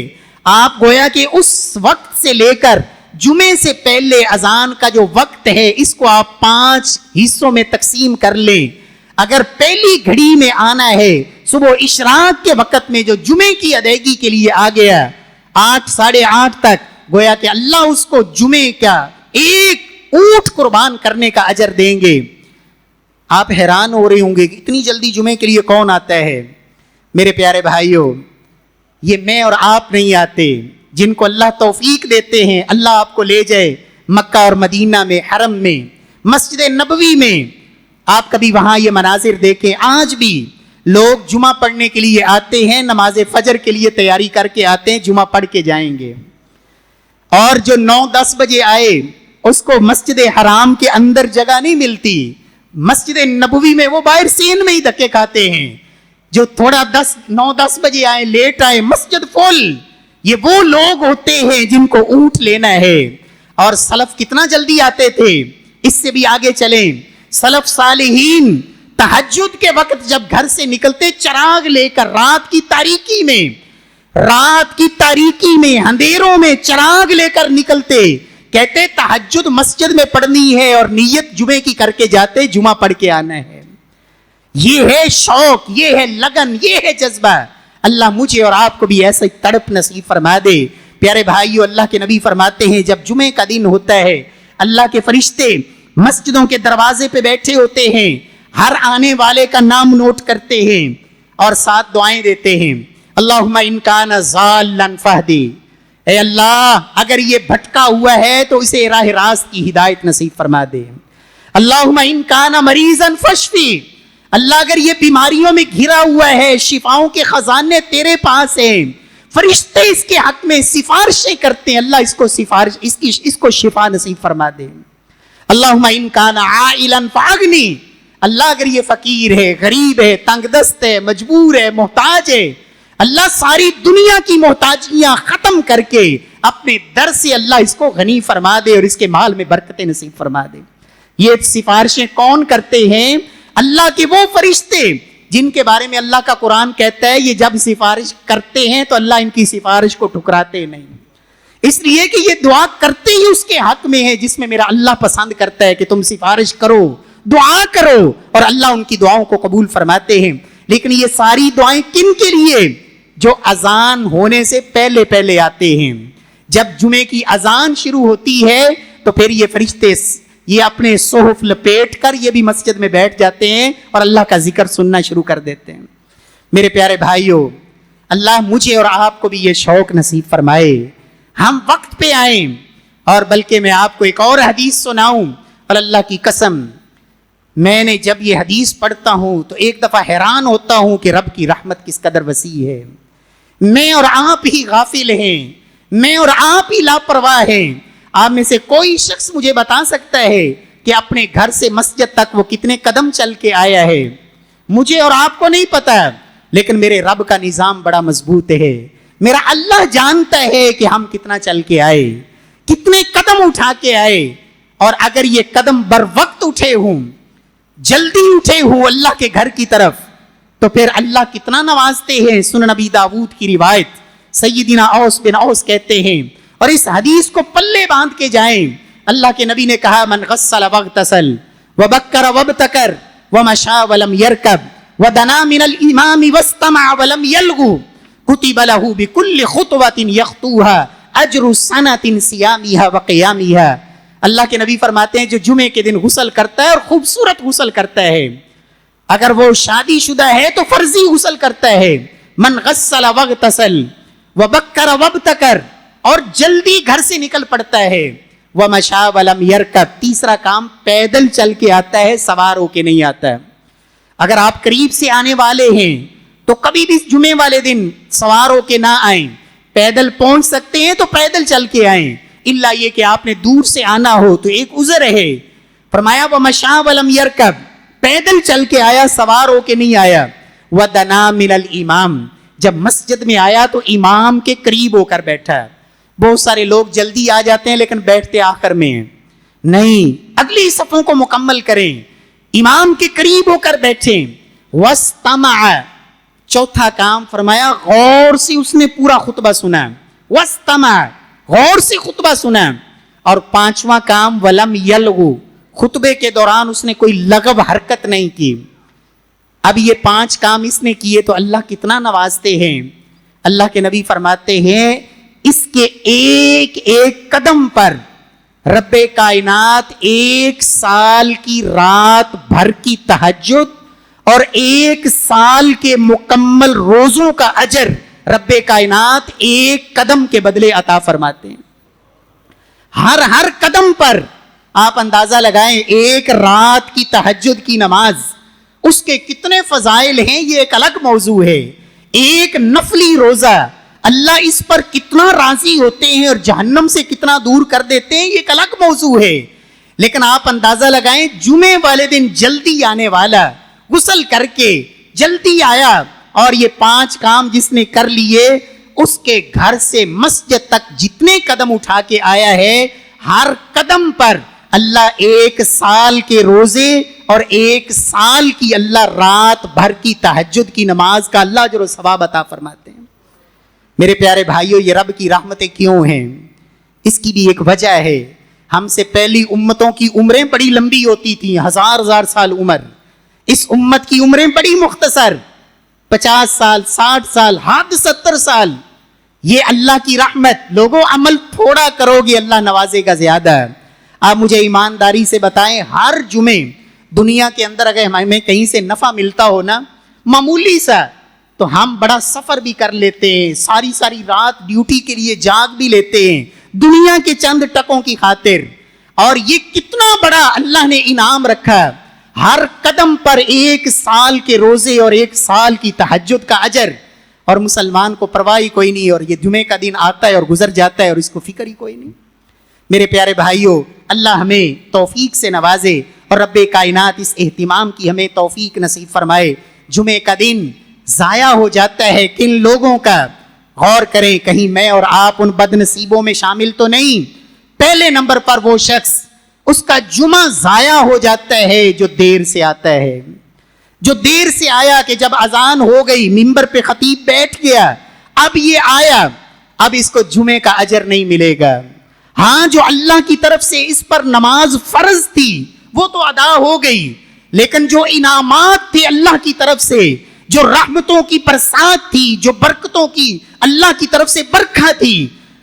آپ گویا کہ اس وقت سے لے کر جمعے سے پہلے اذان کا جو وقت ہے اس کو آپ 5 حصوں میں تقسیم کر لیں. اگر پہلی گھڑی میں آنا ہے صبح اشراق کے وقت میں جو جمعے کی ادائیگی کے لیے آ گیا 8 ساڑھے 8 تک, گویا کہ اللہ اس کو جمعے کا ایک اونٹ قربان کرنے کا اجر دیں گے. آپ حیران ہو رہے ہوں گے کہ اتنی جلدی جمعے کے لیے کون آتا ہے؟ میرے پیارے بھائیوں, یہ میں اور آپ نہیں آتے. جن کو اللہ توفیق دیتے ہیں اللہ آپ کو لے جائے مکہ اور مدینہ میں, حرم میں, مسجد نبوی میں, آپ کبھی وہاں یہ مناظر دیکھیں. آج بھی لوگ جمعہ پڑھنے کے لیے آتے ہیں, نماز فجر کے لیے تیاری کر کے آتے ہیں, جمعہ پڑھ کے جائیں گے. اور جو 9-10 بجے آئے اس کو مسجد حرام کے اندر جگہ نہیں ملتی, مسجد نبوی میں وہ باہر سین میں ہی دھکے کھاتے ہیں. جو تھوڑا 9-10 بجے آئے, لیٹ آئے, مسجد فل. یہ وہ لوگ ہوتے ہیں جن کو اونٹ لینا ہے. اور سلف کتنا جلدی آتے تھے, اس سے بھی آگے چلیں. سلف صالحین تہجد کے وقت جب گھر سے نکلتے چراغ لے کر رات کی تاریکی میں اندھیروں میں چراغ لے کر نکلتے, کہتے تہجد مسجد میں پڑھنی ہے اور نیت جمعے کی کر کے جاتے, جمعہ پڑھ کے آنا ہے. یہ ہے شوق, یہ ہے لگن, یہ ہے جذبہ. اللہ مجھے اور آپ کو بھی ایسا تڑپ نصیب فرما دے. پیارے بھائیو, اللہ کے نبی فرماتے ہیں جب جمعے کا دن ہوتا ہے اللہ کے فرشتے مسجدوں کے دروازے پہ بیٹھے ہوتے ہیں, ہر آنے والے کا نام نوٹ کرتے ہیں اور 7 دعائیں دیتے ہیں. اللہم ان کان ضالا فہدی, اے اللہ اگر یہ بھٹکا ہوا ہے تو اسے راہ راست کی ہدایت نصیب فرما دے. اللہم ان کان مریضا فاشفی, اللہ اگر یہ بیماریوں میں گھرا ہوا ہے شفاؤں کے خزانے تیرے پاس ہیں. فرشتے اس کے حق میں سفارشیں کرتے ہیں, اللہ اس کو شفا نصیب فرما دے. اللہم ان کان عائلا فاغنی, اللہ اگر یہ فقیر ہے, غریب ہے, تنگ دست ہے, مجبور ہے, محتاج ہے, اللہ ساری دنیا کی محتاجیاں ختم کر کے اپنے در سے اللہ اس کو غنی فرما دے اور اس کے مال میں برکتیں نصیب فرما دے. یہ سفارشیں کون کرتے ہیں؟ اللہ کے وہ فرشتے جن کے بارے میں اللہ کا قرآن کہتا ہے یہ جب سفارش کرتے ہیں تو اللہ ان کی سفارش کو ٹھکراتے نہیں. اس لیے کہ یہ دعا کرتے ہی اس کے حق میں ہے جس میں میرا اللہ پسند کرتا ہے کہ تم سفارش کرو, دعا کرو, اور اللہ ان کی دعاؤں کو قبول فرماتے ہیں. لیکن یہ ساری دعائیں کن کے لیے؟ جو اذان ہونے سے پہلے آتے ہیں. جب جمعے کی اذان شروع ہوتی ہے تو پھر یہ فرشتے یہ اپنے صحف لپیٹ کر یہ بھی مسجد میں بیٹھ جاتے ہیں اور اللہ کا ذکر سننا شروع کر دیتے ہیں. میرے پیارے بھائیوں, اللہ مجھے اور آپ کو بھی یہ شوق نصیب فرمائے, ہم وقت پہ آئیں. اور بلکہ میں آپ کو ایک اور حدیث سناؤں, اور اللہ کی قسم میں نے جب یہ حدیث پڑھتا ہوں تو ایک دفعہ حیران ہوتا ہوں کہ رب کی رحمت کس قدر وسیع ہے. میں اور آپ ہی غافل ہیں, میں اور آپ ہی لاپرواہ ہیں. آپ میں سے کوئی شخص مجھے بتا سکتا ہے کہ اپنے گھر سے مسجد تک وہ کتنے قدم چل کے آیا ہے؟ مجھے اور آپ کو نہیں پتا, لیکن میرے رب کا نظام بڑا مضبوط ہے. میرا اللہ جانتا ہے کہ ہم کتنا چل کے آئے, کتنے قدم اٹھا کے آئے. اور اگر یہ قدم بر وقت اٹھے ہوں, جلدی اٹھے ہوں اللہ کے گھر کی طرف, تو پھر اللہ کتنا نوازتے ہیں. سنن نبی داؤد کی روایت, سیدنا اوس بن اوس کہتے ہیں, اور اس حدیث کو پلے باندھ کے جائیں. اللہ کے نبی نے کہا من غسل واغتسل وبکر وابتکر ومشى ولم يركب ودنا من الامام واستمع ولم يلغو كتب له بكل خطوة يخطوها اجر سنة صيامها وقيامها. اللہ کے نبی فرماتے ہیں جو جمعے کے دن غسل کرتا ہے اور خوبصورت غسل کرتا ہے, اگر وہ شادی شدہ ہے تو فرضی غسل کرتا ہے. من غسل واغتسل وبکر وابتکر, اور جلدی گھر سے نکل پڑتا ہے. ومشى ولم يركب, تیسرا کام پیدل چل کے آتا ہے, سوار ہو کے نہیں آتا ہے. اگر آپ قریب سے آنے والے ہیں تو کبھی بھی جمعے والے دن سوار ہو کے نہ آئیں, پیدل پہنچ سکتے ہیں تو پیدل چل کے آئیں، الا یہ کہ آپ نے دور سے آنا ہو تو ایک عذر ہے۔ فرمایا وَمَشَىٰ وَلَمْ يَرْكَبْ، پیدل چل کے آیا، سوار ہو کے نہیں آیا۔ وَدَنَا مِنَ الْإِمَامِ، جب مسجد میں آیا تو امام کے قریب ہو کر بیٹھا۔ بہت سارے لوگ جلدی آ جاتے ہیں لیکن بیٹھتے آخر میں نہیں، اگلی صفوں کو مکمل کریں، امام کے قریب ہو کر بیٹھیں۔ وَاسْتَمَعَ، چوتھا کام فرمایا غور سے اس نے پورا خطبہ سنا۔ وَاسْتَمَعَ، غور سے خطبہ سنا۔ اور پانچواں کام وَلَمْ يَلْغُ، خطبے کے دوران اس نے کوئی لغو حرکت نہیں کی۔ اب یہ 5 کام اس نے کیے تو اللہ کتنا نوازتے ہیں۔ اللہ کے نبی فرماتے ہیں اس کے ایک ایک قدم پر رب کائنات 1 سال کی رات بھر کی تہجد اور 1 سال کے مکمل روزوں کا اجر رب کائنات ایک قدم کے بدلے عطا فرماتے ہیں۔ ہر قدم پر آپ اندازہ لگائیں، ایک رات کی تہجد کی نماز، اس کے کتنے فضائل ہیں، یہ ایک الگ موضوع ہے۔ ایک نفلی روزہ اللہ اس پر کتنا راضی ہوتے ہیں اور جہنم سے کتنا دور کر دیتے ہیں، یہ ایک الگ موضوع ہے۔ لیکن آپ اندازہ لگائیں، جمعے والے دن جلدی آنے والا، غسل کر کے جلدی آیا اور یہ 5 کام جس نے کر لیے، اس کے گھر سے مسجد تک جتنے قدم اٹھا کے آیا ہے، ہر قدم پر اللہ 1 سال کے روزے اور 1 سال کی اللہ رات بھر کی تہجد کی نماز کا اللہ اجر و ثواب عطا فرماتے ہیں۔ میرے پیارے بھائیوں، یہ رب کی رحمتیں کیوں ہیں؟ اس کی بھی ایک وجہ ہے۔ ہم سے پہلی امتوں کی عمریں بڑی لمبی ہوتی تھیں، 1000 سال عمر۔ اس امت کی عمریں بڑی مختصر، 50 سال، 60 سال، حد 70 سال۔ یہ اللہ کی رحمت، لوگوں عمل تھوڑا کرو گے اللہ نوازے گا زیادہ۔ آپ مجھے ایمانداری سے بتائیں، ہر جمعے دنیا کے اندر اگر ہمیں کہیں سے نفع ملتا ہو نا، معمولی سا، تو ہم بڑا سفر بھی کر لیتے ہیں، ساری رات ڈیوٹی کے لیے جاگ بھی لیتے ہیں دنیا کے چند ٹکوں کی خاطر۔ اور یہ کتنا بڑا اللہ نے انعام رکھا، ہر قدم پر 1 سال کے روزے اور 1 سال کی تہجد کا اجر، اور مسلمان کو پرواہ ہی کوئی نہیں، اور یہ جمعے کا دن آتا ہے اور گزر جاتا ہے اور اس کو فکر ہی کوئی نہیں۔ میرے پیارے بھائیوں، اللہ ہمیں توفیق سے نوازے اور رب کائنات اس اہتمام کی ہمیں توفیق نصیب فرمائے۔ جمعے کا دن ضائع ہو جاتا ہے کن لوگوں کا؟ غور کریں، کہیں میں اور آپ ان بد نصیبوں میں شامل تو نہیں؟ پہلے نمبر پر وہ شخص، اس کا جمعہ ضائع ہو جاتا ہے جو دیر سے آتا ہے، جو دیر سے آیا کہ جب اذان ہو گئی ممبر پہ خطیب بیٹھ گیا، اب یہ آیا، اب اس کو جمعے کا اجر نہیں ملے گا۔ ہاں، جو اللہ کی طرف سے اس پر نماز فرض تھی وہ تو ادا ہو گئی، لیکن جو انعامات تھے اللہ کی طرف سے، جو رحمتوں کی برسات تھی، جو برکتوں کی اللہ کی طرف سے برکھا تھی،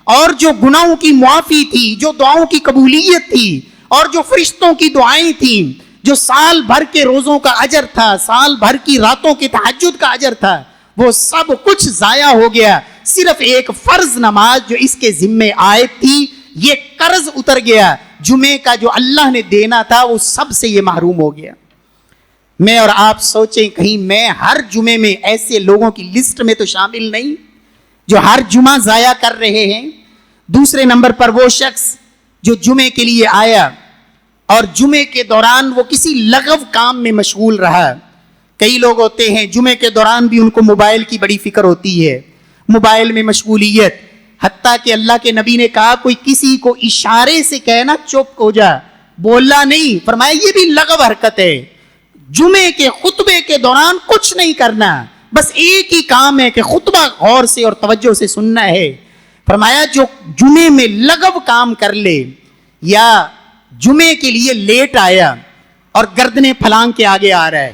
اور جو گناہوں کی معافی تھی، جو دعاؤں کی قبولیت تھی، اور جو فرشتوں کی دعائیں تھیں، جو سال بھر کے روزوں کا اجر تھا، سال بھر کی راتوں کے تہجد کا اجر تھا، وہ سب کچھ ضائع ہو گیا۔ صرف ایک فرض نماز جو اس کے ذمے عائد تھی، یہ قرض اتر گیا۔ جمعے کا جو اللہ نے دینا تھا وہ سب سے یہ محروم ہو گیا۔ میں اور آپ سوچیں، کہیں میں ہر جمعے میں ایسے لوگوں کی لسٹ میں تو شامل نہیں جو ہر جمعہ ضائع کر رہے ہیں۔ دوسرے نمبر پر وہ شخص جو جمعے کے لیے آیا اور جمعے کے دوران وہ کسی لغو کام میں مشغول رہا۔ کئی لوگ ہوتے ہیں جمعے کے دوران بھی ان کو موبائل کی بڑی فکر ہوتی ہے، موبائل میں مشغولیت، حتیٰ کہ اللہ کے نبی نے کہا کوئی کسی کو اشارے سے کہنا چپ ہو جا، بولنا نہیں، فرمایا یہ بھی لغو حرکت ہے۔ جمعے کے خطبے کے دوران کچھ نہیں کرنا، بس ایک ہی کام ہے کہ خطبہ غور سے اور توجہ سے سننا ہے۔ فرمایا جو جمعے میں لغو کام کر لے یا جمعے کے لیے لیٹ آیا اور گردنیں پھلانگ کے آگے آ رہا ہے،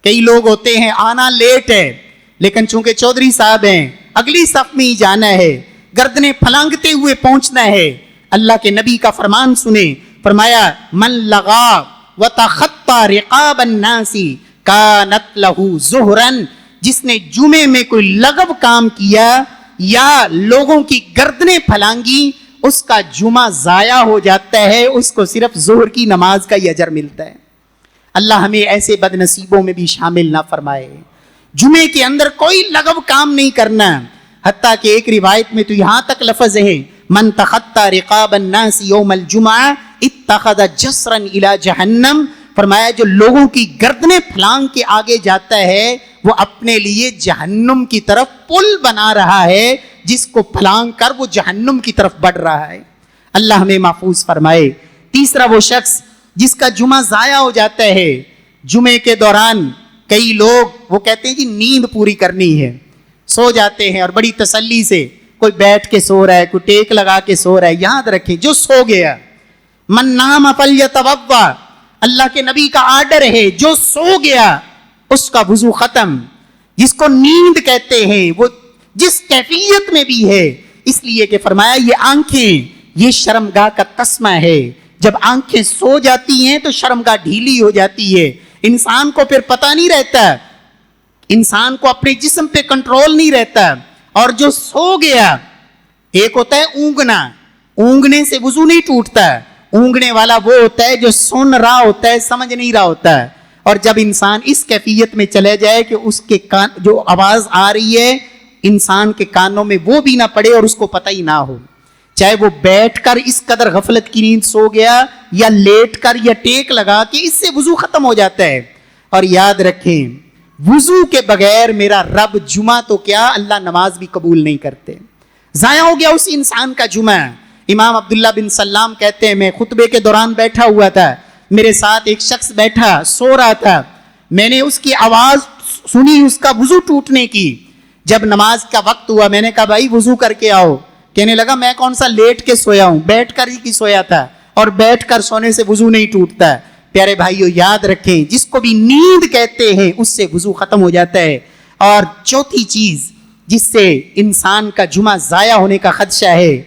کئی لوگ ہوتے ہیں آنا لیٹ ہے لیکن چونکہ چودھری صاحب ہیں اگلی صف میں ہی جانا ہے، گردنیں پھلانگتے ہوئے پہنچنا ہے۔ اللہ کے نبی کا فرمان سنیں، فرمایا من لغا وتخطى رقاب الناس كانت له ظهرا، جس نے جمعے میں کوئی لغو کام کیا یا لوگوں کی گردنیں پھلانگی، اس کا جمعہ ضائع ہو جاتا ہے، اس کو صرف ظہر کی نماز کا ہی اجر ملتا ہے۔ اللہ ہمیں ایسے بد نصیبوں میں بھی شامل نہ فرمائے۔ جمعے کے اندر کوئی لغو کام نہیں کرنا۔ حتیٰ کہ ایک روایت میں تو یہاں تک لفظ ہے من تخطى رقاب الناس یوم الجمعہ اتخذ جسرا الی جہنم، فرمایا جو لوگوں کی گردنیں پھلانگ کے آگے جاتا ہے وہ اپنے لیے جہنم کی طرف پل بنا رہا ہے، جس کو پھلانگ کر وہ جہنم کی طرف بڑھ رہا ہے۔ اللہ ہمیں محفوظ فرمائے۔ تیسرا وہ شخص جس کا جمعہ ضائع ہو جاتا ہے، جمعے کے دوران کئی لوگ وہ کہتے ہیں جی نیند پوری کرنی ہے، سو جاتے ہیں اور بڑی تسلی سے، کوئی بیٹھ کے سو رہا ہے، کوئی ٹیک لگا کے سو رہا ہے۔ یاد رکھیں جو سو گیا، من نام فلیتوضا، اللہ کے نبی کا آرڈر ہے، جو سو گیا اس کا وضو ختم۔ جس کو نیند کہتے ہیں وہ جس کیفیت میں بھی ہے، اس لیے کہ فرمایا یہ آنکھیں یہ شرمگاہ کا تسمہ ہے، جب آنکھیں سو جاتی ہیں تو شرمگاہ ڈھیلی ہو جاتی ہے، انسان کو پھر پتہ نہیں رہتا، انسان کو اپنے جسم پہ کنٹرول نہیں رہتا۔ اور جو سو گیا، ایک ہوتا ہے اونگنا، اونگنے سے وضو نہیں ٹوٹتا، اونگنے والا وہ ہوتا ہے جو سن رہا ہوتا ہے سمجھ نہیں رہا ہوتا ہے۔ اور جب انسان اس کیفیت میں چلے جائے کہ اس کے کان جو آواز آ رہی ہے انسان کے کانوں میں وہ بھی نہ پڑے اور اس کو پتہ ہی نہ ہو، چاہے وہ بیٹھ کر اس قدر غفلت کی نیند سو گیا یا لیٹ کر یا ٹیک لگا کے، اس سے وضو ختم ہو جاتا ہے۔ اور یاد رکھیں وضو کے بغیر میرا رب جمعہ تو کیا اللہ نماز بھی قبول نہیں کرتے۔ ضائع ہو گیا اس انسان کا جمعہ۔ امام عبداللہ بن سلام کہتے ہیں میں خطبے کے دوران بیٹھا ہوا تھا، میرے ساتھ ایک شخص بیٹھا سو رہا تھا، میں نے اس کی آواز سنی اس کا وضو ٹوٹنے کی۔ جب نماز کا وقت ہوا میں نے کہا بھائی وضو کر کے آؤ، کہنے لگا میں کون سا لیٹ کے سویا ہوں، بیٹھ کر ہی کی سویا تھا، اور بیٹھ کر سونے سے وضو نہیں ٹوٹتا۔ پیارے بھائیو یاد رکھیں جس کو بھی نیند کہتے ہیں اس سے وضو ختم ہو جاتا ہے۔ اور چوتھی چیز جس سے انسان کا جمعہ ضائع ہونے کا خدشہ ہے